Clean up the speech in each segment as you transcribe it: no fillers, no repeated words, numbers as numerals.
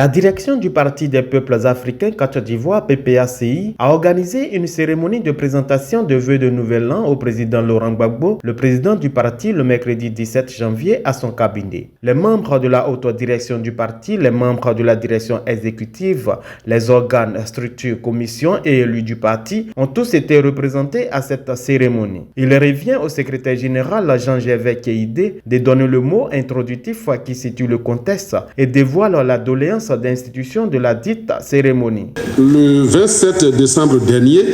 La direction du Parti des peuples africains Côte d'Ivoire, PPACI, a organisé une cérémonie de présentation de vœux de nouvel an au président Laurent Gbagbo, le président du parti, le mercredi 17 janvier à son cabinet. Les membres de la haute direction du parti, les membres de la direction exécutive, les organes, structures, commissions et élus du parti ont tous été représentés à cette cérémonie. Il revient au secrétaire général Jean-Gervais Keïdé de donner le mot introductif qui situe le contexte et dévoile la doléance d'institution de la dite cérémonie. Le 27 décembre dernier,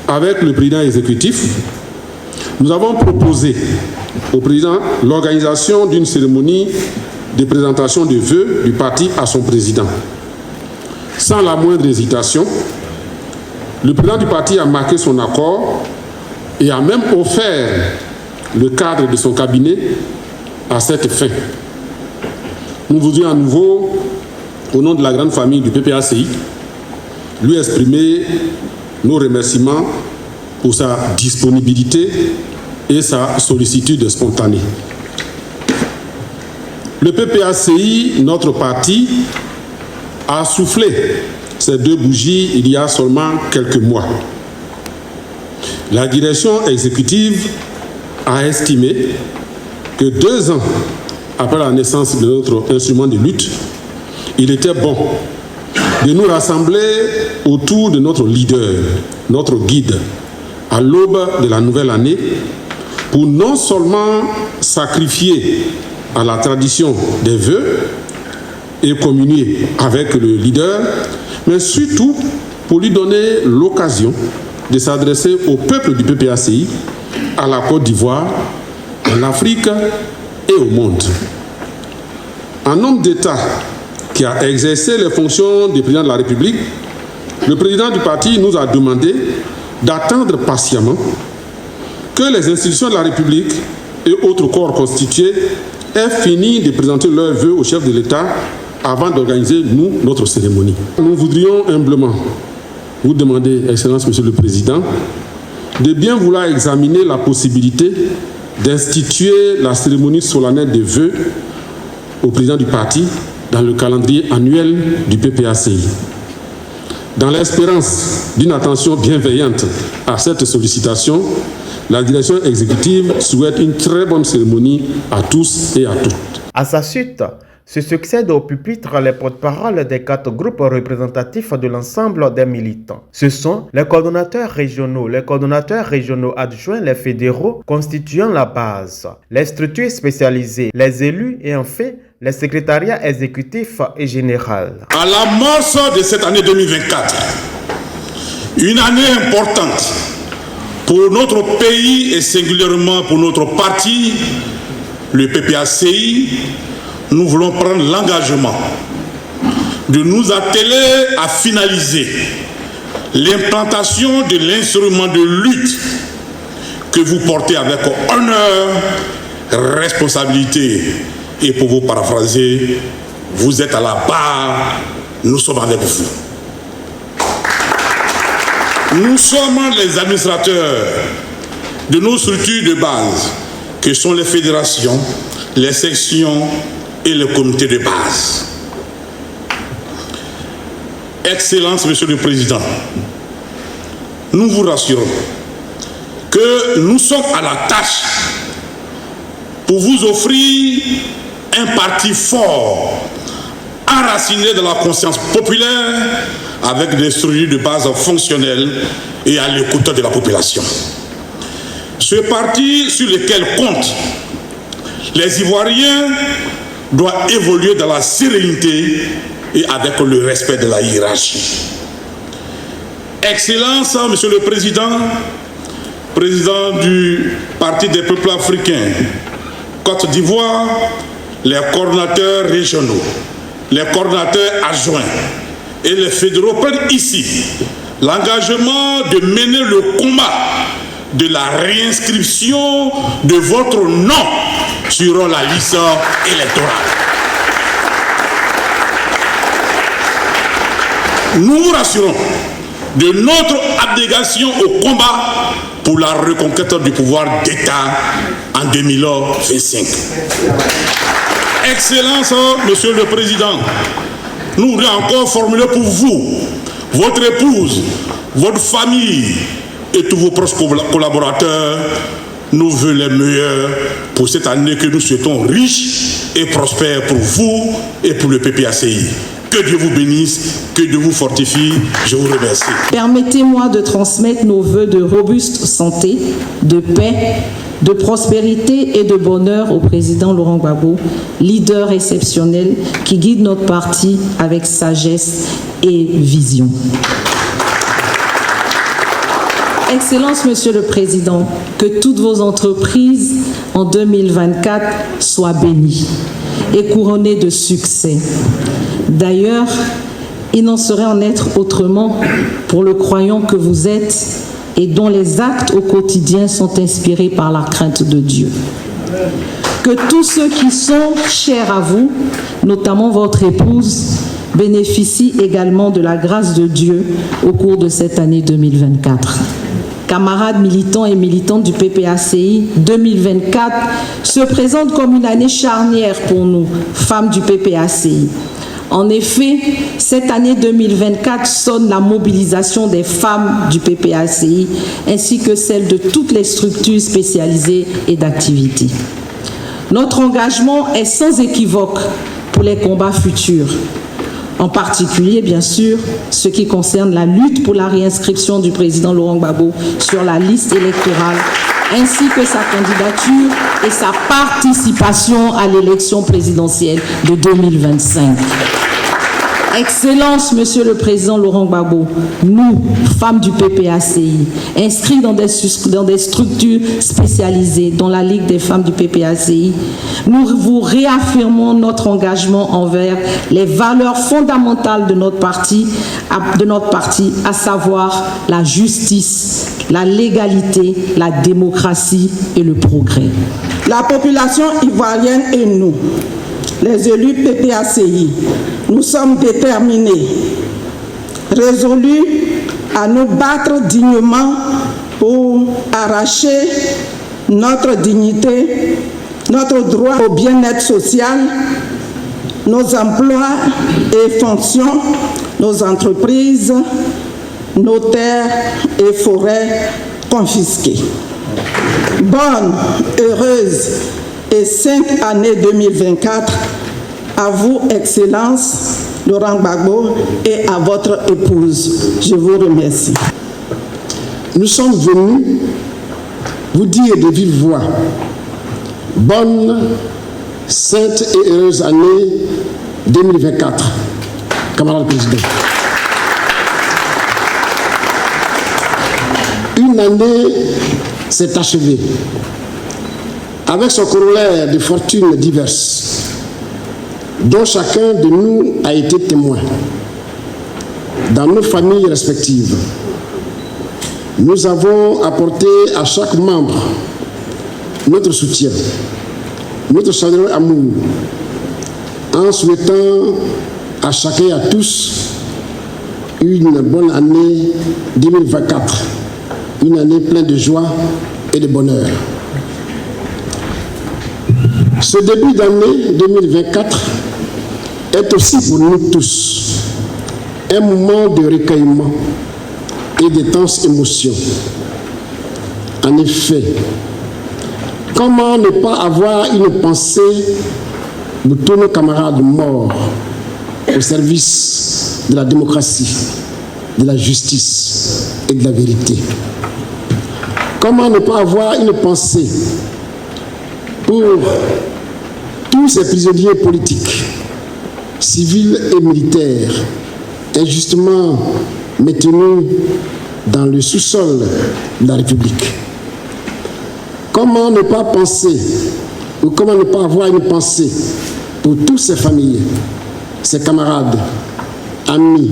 avec le président exécutif, nous avons proposé au président l'organisation d'une cérémonie de présentation de vœux du parti à son président. Sans la moindre hésitation, le président du parti a marqué son accord et a même offert le cadre de son cabinet à cette fin. Nous voudrions à nouveau, au nom de la grande famille du PPACI, lui exprimer nos remerciements pour sa disponibilité et sa sollicitude spontanée. Le PPACI, notre parti, a soufflé ces deux bougies il y a seulement quelques mois. La direction exécutive a estimé que 2 ans après la naissance de notre instrument de lutte, il était bon de nous rassembler autour de notre leader, notre guide, à l'aube de la nouvelle année, pour non seulement sacrifier à la tradition des vœux et communier avec le leader, mais surtout pour lui donner l'occasion de s'adresser au peuple du PPACI, à la Côte d'Ivoire, à l'Afrique et au monde. En homme d'État qui a exercé les fonctions du président de la République, le président du parti nous a demandé d'attendre patiemment que les institutions de la République et autres corps constitués aient fini de présenter leurs vœux au chef de l'État avant d'organiser, nous, notre cérémonie. Nous voudrions humblement vous demander, Excellence, Monsieur le Président, de bien vouloir examiner la possibilité d'instituer la cérémonie solennelle des vœux au président du parti dans le calendrier annuel du PPACI. Dans l'espérance d'une attention bienveillante à cette sollicitation, la direction exécutive souhaite une très bonne cérémonie à tous et à toutes. À sa suite, se succèdent au pupitre les porte-paroles des 4 groupes représentatifs de l'ensemble des militants. Ce sont les coordonnateurs régionaux adjoints, les fédéraux constituant la base, les structures spécialisées, les élus et enfin les secrétariats exécutifs et généraux. À l'amorce de cette année 2024, une année importante pour notre pays et singulièrement pour notre parti, le PPACI, nous voulons prendre l'engagement de nous atteler à finaliser l'implantation de l'instrument de lutte que vous portez avec honneur, responsabilité. Et pour vous paraphraser, vous êtes à la barre, nous sommes avec vous. Nous sommes les administrateurs de nos structures de base, que sont les fédérations, les sections et les comités de base. Excellence, Monsieur le Président, nous vous rassurons que nous sommes à la tâche pour vous offrir un parti fort, enraciné dans la conscience populaire, avec des structures de base fonctionnelles et à l'écoute de la population. Ce parti sur lequel comptent les Ivoiriens doit évoluer dans la sérénité et avec le respect de la hiérarchie. Excellence, Monsieur le Président, président du Parti des peuples africains, Côte d'Ivoire, les coordonnateurs régionaux, les coordonnateurs adjoints et les fédéraux prennent ici l'engagement de mener le combat de la réinscription de votre nom sur la liste électorale. Nous vous rassurons de notre abnégation au combat pour la reconquête du pouvoir d'État en 2025. Excellence, Monsieur le Président, nous voudrions encore formuler pour vous, votre épouse, votre famille et tous vos proches collaborateurs nos vœux les meilleurs pour cette année que nous souhaitons riche et prospère pour vous et pour le PPACI. Que Dieu vous bénisse, que Dieu vous fortifie. Je vous remercie. Permettez-moi de transmettre nos vœux de robuste santé, de paix, de prospérité et de bonheur au président Laurent Gbagbo, leader exceptionnel qui guide notre parti avec sagesse et vision. Excellence, Monsieur le Président, que toutes vos entreprises en 2024 soient bénies et couronnées de succès. D'ailleurs, il n'en saurait en être autrement pour le croyant que vous êtes et dont les actes au quotidien sont inspirés par la crainte de Dieu. Que tous ceux qui sont chers à vous, notamment votre épouse, bénéficient également de la grâce de Dieu au cours de cette année 2024. Camarades militants et militantes du PPACI, 2024 se présente comme une année charnière pour nous, femmes du PPACI. En effet, cette année 2024 sonne la mobilisation des femmes du PPACI ainsi que celle de toutes les structures spécialisées et d'activité. Notre engagement est sans équivoque pour les combats futurs. En particulier, bien sûr, ce qui concerne la lutte pour la réinscription du président Laurent Gbagbo sur la liste électorale, ainsi que sa candidature et sa participation à l'élection présidentielle de 2025. Excellence, Monsieur le Président Laurent Gbagbo, nous, femmes du PPACI, inscrites dans des structures spécialisées, dans la Ligue des femmes du PPACI, nous vous réaffirmons notre engagement envers les valeurs fondamentales de notre parti, à savoir la justice, la légalité, la démocratie et le progrès. La population ivoirienne et nous, les élus PPACI, nous sommes déterminés, résolus à nous battre dignement pour arracher notre dignité, notre droit au bien-être social, nos emplois et fonctions, nos entreprises, nos terres et forêts confisquées. Bonne, heureuse et sainte année 2024 à vous, Excellence Laurent Gbagbo, et à votre épouse. Je vous remercie. Nous sommes venus vous dire de vive voix, bonne, sainte et heureuse année 2024, camarade président. Une année s'est achevée avec son corollaire de fortunes diverses, dont chacun de nous a été témoin. Dans nos familles respectives, nous avons apporté à chaque membre notre soutien, notre chaleureux amour, en souhaitant à chacun et à tous une bonne année 2024, une année pleine de joie et de bonheur. Ce début d'année 2024 est aussi pour nous tous un moment de recueillement et d'intenses émotions. En effet, comment ne pas avoir une pensée de tous nos camarades morts au service de la démocratie, de la justice et de la vérité? Comment ne pas avoir une pensée pour tous ces prisonniers politiques, civils et militaires, injustement maintenus dans le sous-sol de la République? Comment ne pas penser, ou comment ne pas avoir une pensée pour toutes ces familles, ces camarades, amis,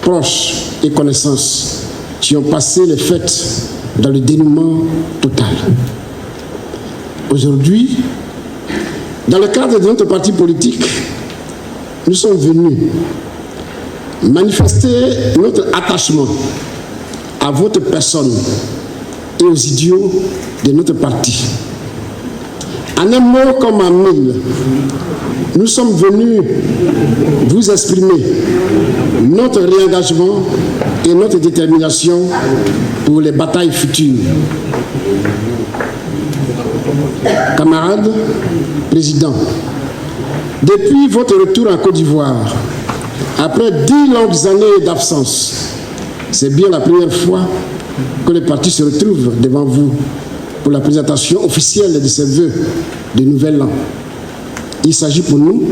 proches et connaissances qui ont passé les fêtes dans le dénuement total? Aujourd'hui, dans le cadre de notre parti politique, nous sommes venus manifester notre attachement à votre personne et aux idiots de notre parti. En un mot comme en mille, nous sommes venus vous exprimer notre réengagement et notre détermination pour les batailles futures. Camarades, Président, depuis votre retour en Côte d'Ivoire, après 10 longues années d'absence, c'est bien la première fois que le parti se retrouve devant vous pour la présentation officielle de ses vœux de Nouvel An. Il s'agit pour nous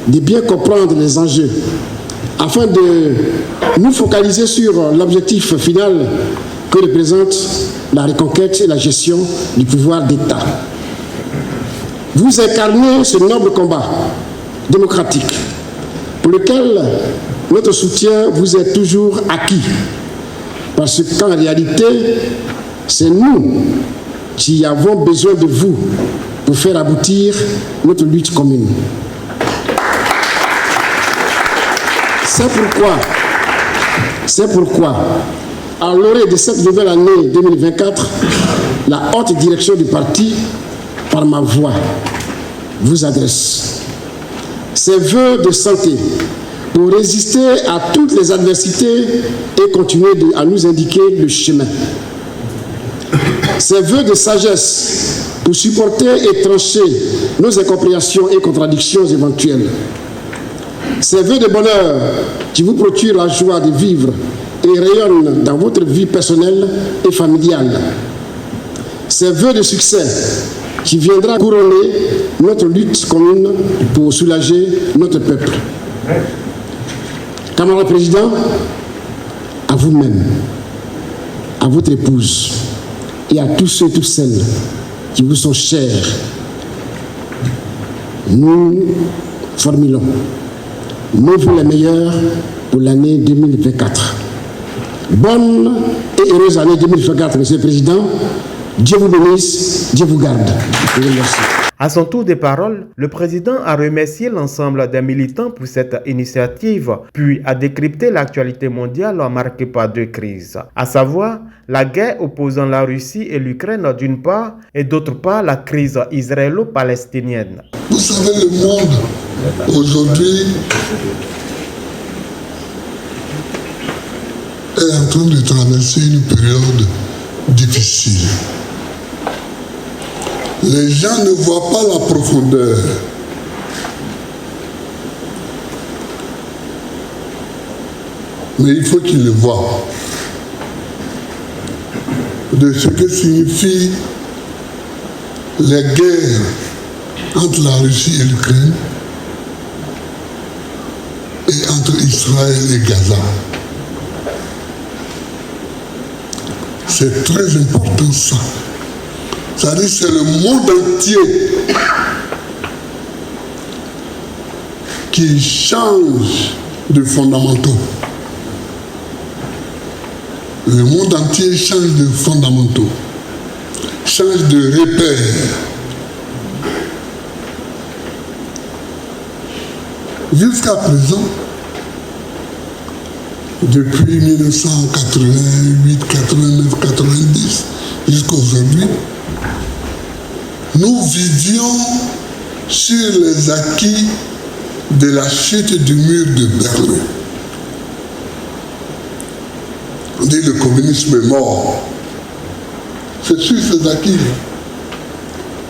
de bien comprendre les enjeux afin de nous focaliser sur l'objectif final que représente la reconquête et la gestion du pouvoir d'État. Vous incarnez ce noble combat démocratique pour lequel notre soutien vous est toujours acquis, parce qu'en réalité, c'est nous qui avons besoin de vous pour faire aboutir notre lutte commune. C'est pourquoi, à l'orée de cette nouvelle année 2024, la haute direction du parti, par ma voix, vous adresse ses vœux de santé pour résister à toutes les adversités et continuer à nous indiquer le chemin. Ses vœux de sagesse pour supporter et trancher nos incompréhensions et contradictions éventuelles. Ses vœux de bonheur qui vous procurent la joie de vivre et rayonnent dans votre vie personnelle et familiale. Ses vœux de succès qui viendra couronner notre lutte commune pour soulager notre peuple. Camarade Président, à vous-même, à votre épouse et à tous ceux et toutes celles qui vous sont chers, nous formulons nos vœux les meilleurs pour l'année 2024. Bonne et heureuse année 2024, Monsieur le Président. Dieu vous bénisse, Dieu vous garde. Je vous remercie. À son tour de parole, le président a remercié l'ensemble des militants pour cette initiative, puis a décrypté l'actualité mondiale marquée par deux crises, à savoir la guerre opposant la Russie et l'Ukraine d'une part, et d'autre part la crise israélo-palestinienne. Vous savez, le monde aujourd'hui est en train de traverser une période difficile. Les gens ne voient pas la profondeur. Mais il faut qu'ils le voient. De ce que signifient les guerres entre la Russie et l'Ukraine et entre Israël et Gaza. C'est très important ça. C'est-à-dire c'est le monde entier qui change de fondamentaux. Le monde entier change de fondamentaux, change de repères. Jusqu'à présent, depuis 1988, 89, 90, jusqu'à aujourd'hui, nous vivions sur les acquis de la chute du mur de Berlin. On dit que le communisme est mort. C'est sur ces acquis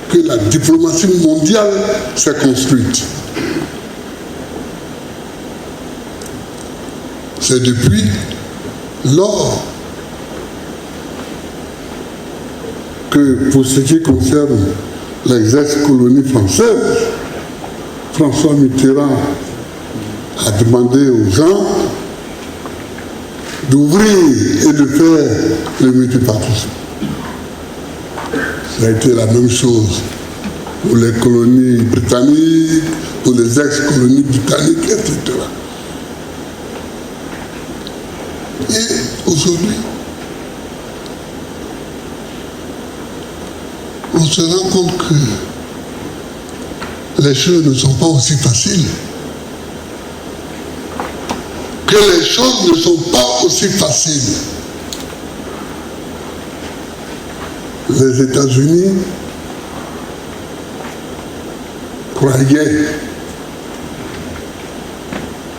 que la diplomatie mondiale s'est construite. C'est depuis lors que, pour ce qui concerne les ex-colonies françaises, François Mitterrand a demandé aux gens d'ouvrir et de faire le multipartisme. Ça a été la même chose pour les colonies britanniques, pour les ex-colonies britanniques, etc. Et aujourd'hui, on se rend compte que les choses ne sont pas aussi faciles. Que les choses ne sont pas aussi faciles. Les États-Unis croyait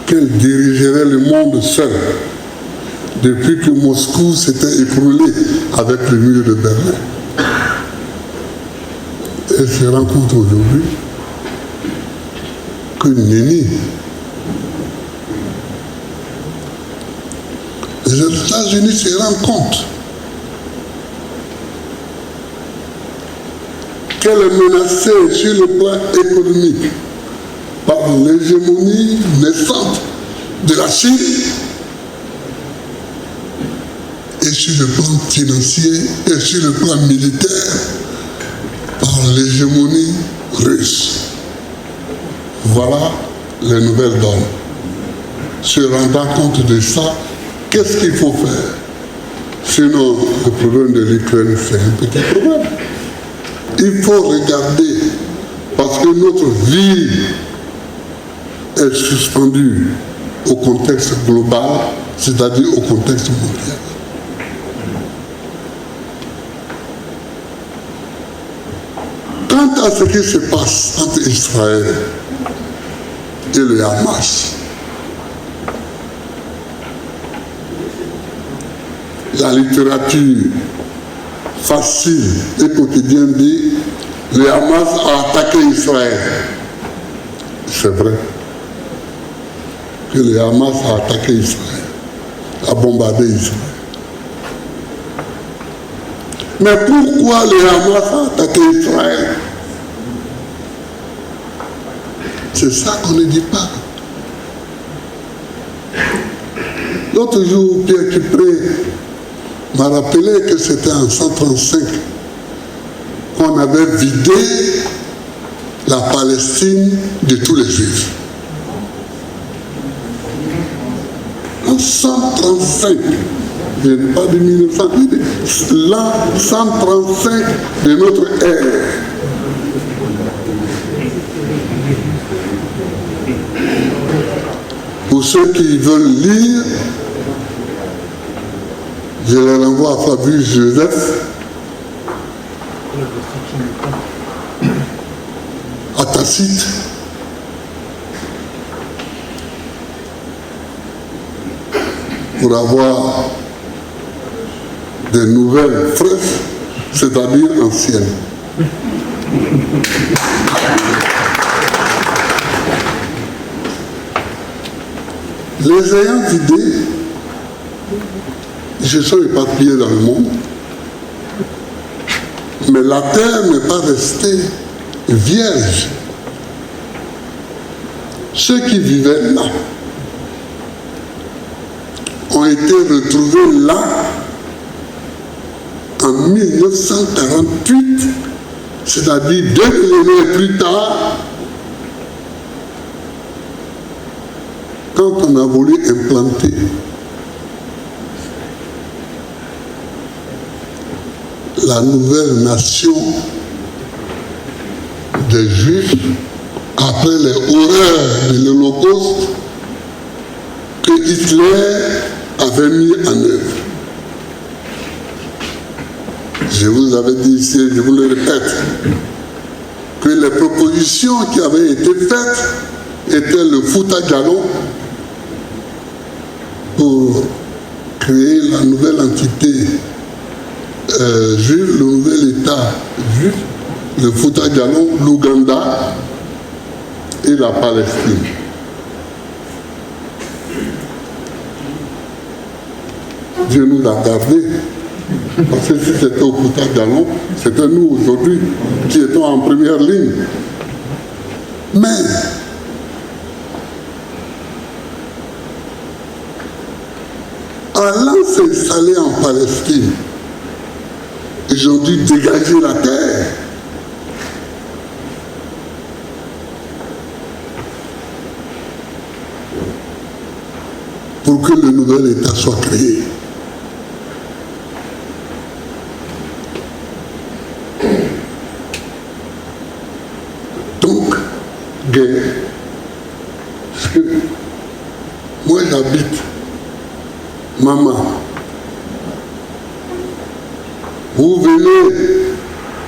qu'elle dirigerait le monde seule depuis que Moscou s'était écroulé avec le mur de Berlin. Elle se rend compte aujourd'hui que Nini, les États-Unis se rendent compte qu'elle est menacée sur le plan économique par l'hégémonie naissante de la Chine et sur le plan financier et sur le plan militaire par l'hégémonie russe. Voilà les nouvelles donnes. Se rendant compte de ça, qu'est-ce qu'il faut faire? Sinon, le problème de l'Ukraine, c'est un petit problème. Il faut regarder, parce que notre vie est suspendue au contexte global, c'est-à-dire au contexte mondial. Quant à ce qui se passe entre Israël et le Hamas, la littérature facile et quotidienne dit le Hamas a attaqué Israël. C'est vrai que le Hamas a attaqué Israël, a bombardé Israël. Mais pourquoi le Hamas a attaqué Israël? C'est ça qu'on ne dit pas. L'autre jour, Pierre Kipré m'a rappelé que c'était en 135 qu'on avait vidé la Palestine de tous les Juifs. En 135, je ne pas de 1900, l'an 135 de notre ère. Pour ceux qui veulent lire, je les renvoie à Fabius Joseph, à Tacite, pour avoir des nouvelles fraîches, c'est-à-dire anciennes. Les ayant vidés, ils se sont éparpillés dans le monde, mais la terre n'est pas restée vierge. Ceux qui vivaient là ont été retrouvés là en 1948, c'est-à-dire 2 millénaires plus tard, quand on a voulu implanter la nouvelle nation des Juifs après les horreurs de l'Holocauste que Hitler avait mis en œuvre. Je vous avais dit ici, je vous le répète, que les propositions qui avaient été faites étaient le foutage-jalon pour créer la nouvelle entité juif, le nouvel État juif, le foutage-jalon, l'Ouganda et la Palestine. Dieu nous a gardés, parce que si c'était au foutage-jalon, c'était nous aujourd'hui qui étions en première ligne. Mais allant s'installer en Palestine, ils ont dû dégager la terre. Pour que le nouvel État soit créé. Donc, guerre. Parce que moi j'habite Maman. Vous venez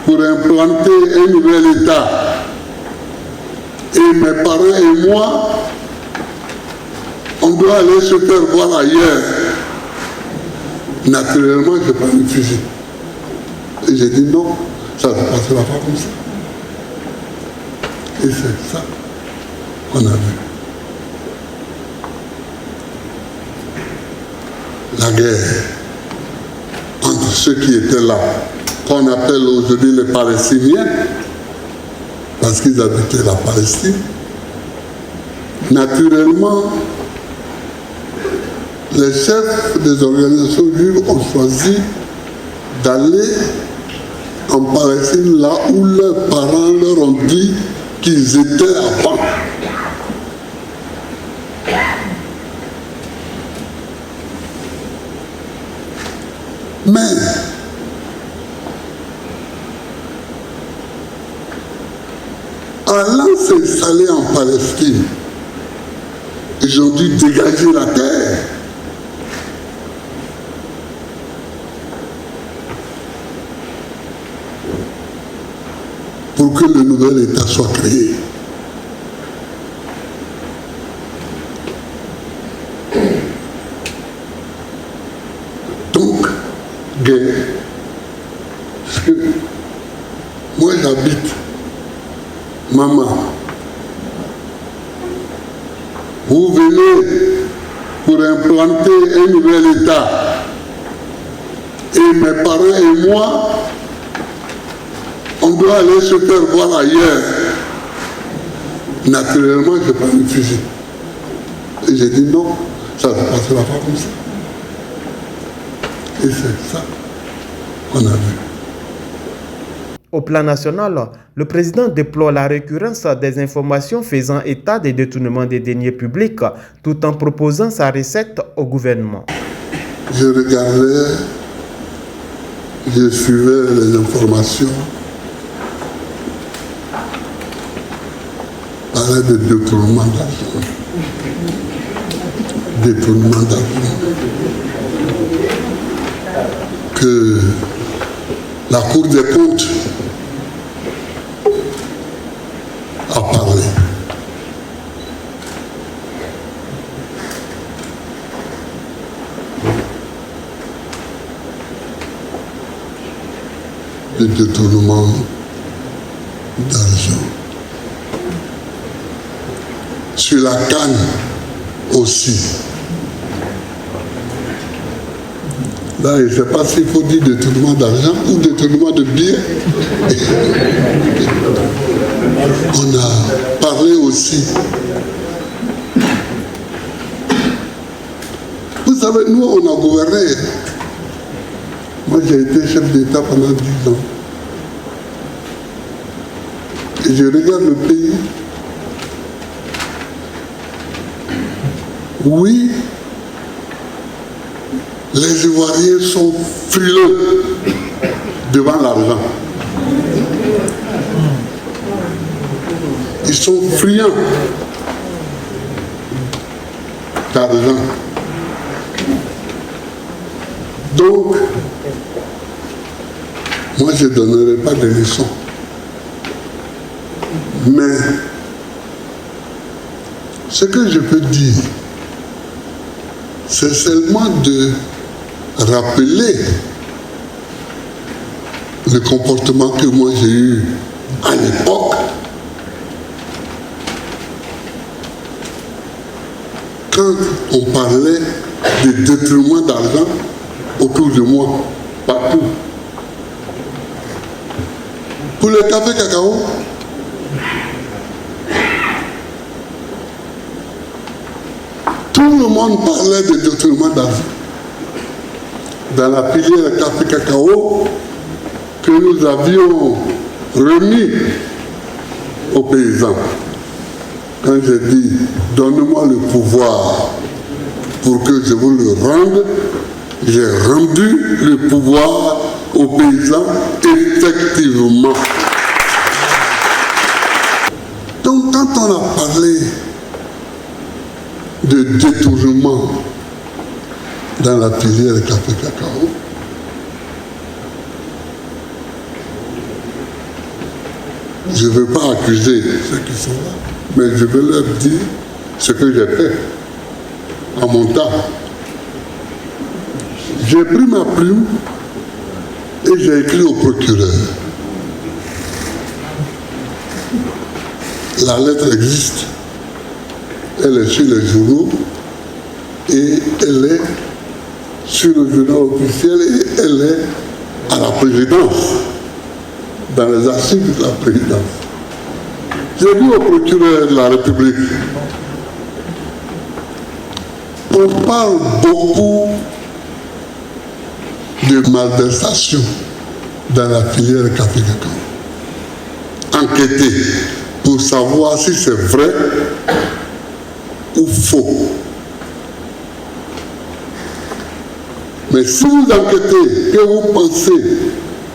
pour implanter un nouvel État Et mes parents et moi, on doit aller se faire voir ailleurs. Naturellement, je prends le fusil. Et j'ai dit non, ça ne passera pas comme ça. Et c'est ça qu'on a vu. La guerre entre ceux qui étaient là, qu'on appelle aujourd'hui les Palestiniens, parce qu'ils habitaient la Palestine. Naturellement, les chefs des organisations juives ont choisi d'aller en Palestine, là où leurs parents leur ont dit qu'ils étaient avant. Mais allant s'installer en Palestine, ils ont dû dégager la terre. Pour que le nouvel État soit créé. Donc, guerre. Parce que moi j'habite Maman. Vous venez pour implanter un nouvel État. Et mes parents et moi, on doit aller se faire voir ailleurs. Naturellement, je prends le fusil. Et j'ai dit non, ça ne passera pas comme ça. Et c'est ça qu'on a vu. Au plan national, le président déplore la récurrence des informations faisant état des détournements des deniers publics tout en proposant sa recette au gouvernement. Je regardais, je suivais les informations, parlait de détournement d'argent. Détournement d'argent. Que la Cour des comptes a parlé. Le détournement d'argent. Sur la canne aussi. Là, je ne sais pas s'il faut dire détournement d'argent ou détournement de billets. On a parlé aussi. Vous savez, nous, on a gouverné. Moi, j'ai été chef d'État pendant 10 ans. Et je regarde le pays. Oui, les Ivoiriens sont frileux devant l'argent. Ils sont friands d'argent. Donc, moi je ne donnerai pas de leçons. Mais ce que je peux dire, c'est seulement de rappeler le comportement que moi j'ai eu à l'époque quand on parlait de détournement d'argent autour de moi, partout. Pour le café cacao, tout le monde parlait de détournement d'argent. Dans la filière café cacao que nous avions remis aux paysans. Quand j'ai dit, donne-moi le pouvoir pour que je vous le rende, j'ai rendu le pouvoir aux paysans effectivement. Donc quand on a parlé de détournement dans la filière café cacao, je ne veux pas accuser ceux qui sont là, mais je vais leur dire ce que j'ai fait à mon temps. J'ai pris ma plume et j'ai écrit au procureur. La lettre existe, elle est sur les journaux et elle est sur le journal officiel et elle est à la présidence, dans les archives de la présidence. J'ai dit au procureur de la République, on parle beaucoup de malversation dans la filière café cacao. Enquêter pour savoir si c'est vrai ou faux. Mais si vous enquêtez, que vous pensez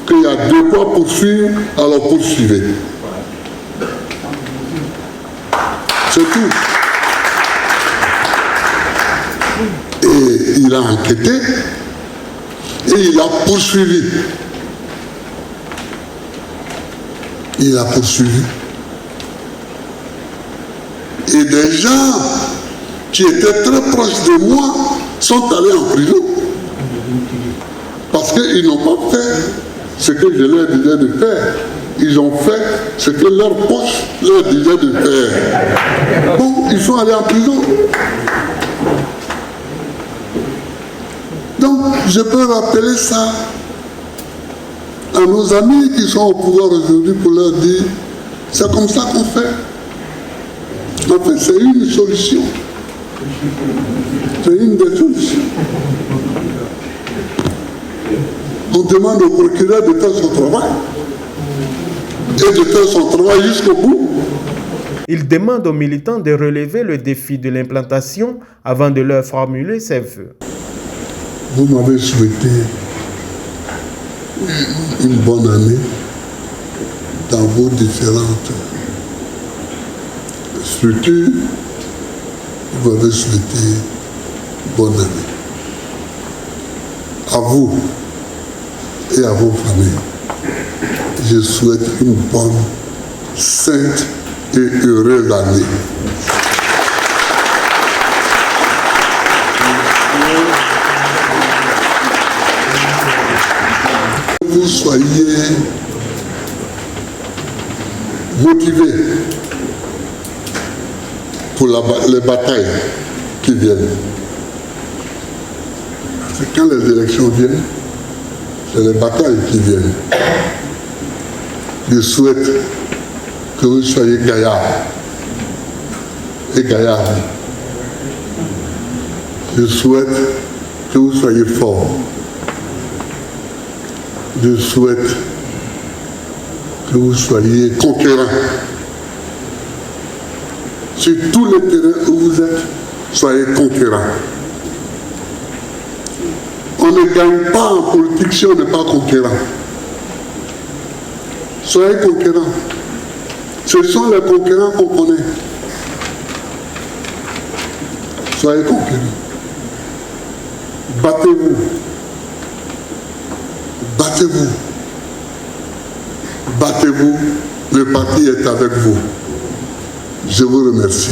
qu'il y a de quoi poursuivre, alors poursuivez. C'est tout. Et il a enquêté et il a poursuivi. Il a poursuivi. Et des gens qui étaient très proches de moi sont allés en prison. Parce qu'ils n'ont pas fait ce que je leur disais de faire. Ils ont fait ce que leur poche leur disait de faire. Donc, ils sont allés en prison. Donc, je peux rappeler ça à nos amis qui sont au pouvoir aujourd'hui pour leur dire, c'est comme ça qu'on fait. En fait, c'est une solution. C'est une des solutions. On demande au procureur de faire son travail et de faire son travail jusqu'au bout. Il demande aux militants de relever le défi de l'implantation avant de leur formuler ses vœux. Vous m'avez souhaité une bonne année dans vos différentes structures. Vous m'avez souhaité bonne année. À vous et à vos familles, je souhaite une bonne, sainte et heureuse année. Que vous soyez motivés pour les batailles qui viennent. C'est quand les élections viennent, c'est les batailles qui viennent. Je souhaite que vous soyez gaillards et gaillards. Je souhaite que vous soyez forts. Je souhaite que vous soyez conquérants. Sur tous les terrains où vous êtes, soyez conquérants. On ne gagne pas en politique si on n'est pas conquérant. Soyez conquérants. Ce sont les conquérants qu'on connaît. Soyez conquérants. Battez-vous. Battez-vous. Battez-vous. Le parti est avec vous. Je vous remercie.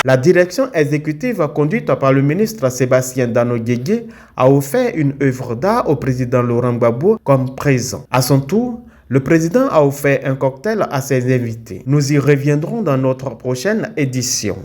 La direction exécutive conduite par le ministre Sébastien Dano Guégué a offert une œuvre d'art au président Laurent Gbagbo comme présent. À son tour, le président a offert un cocktail à ses invités. Nous y reviendrons dans notre prochaine édition.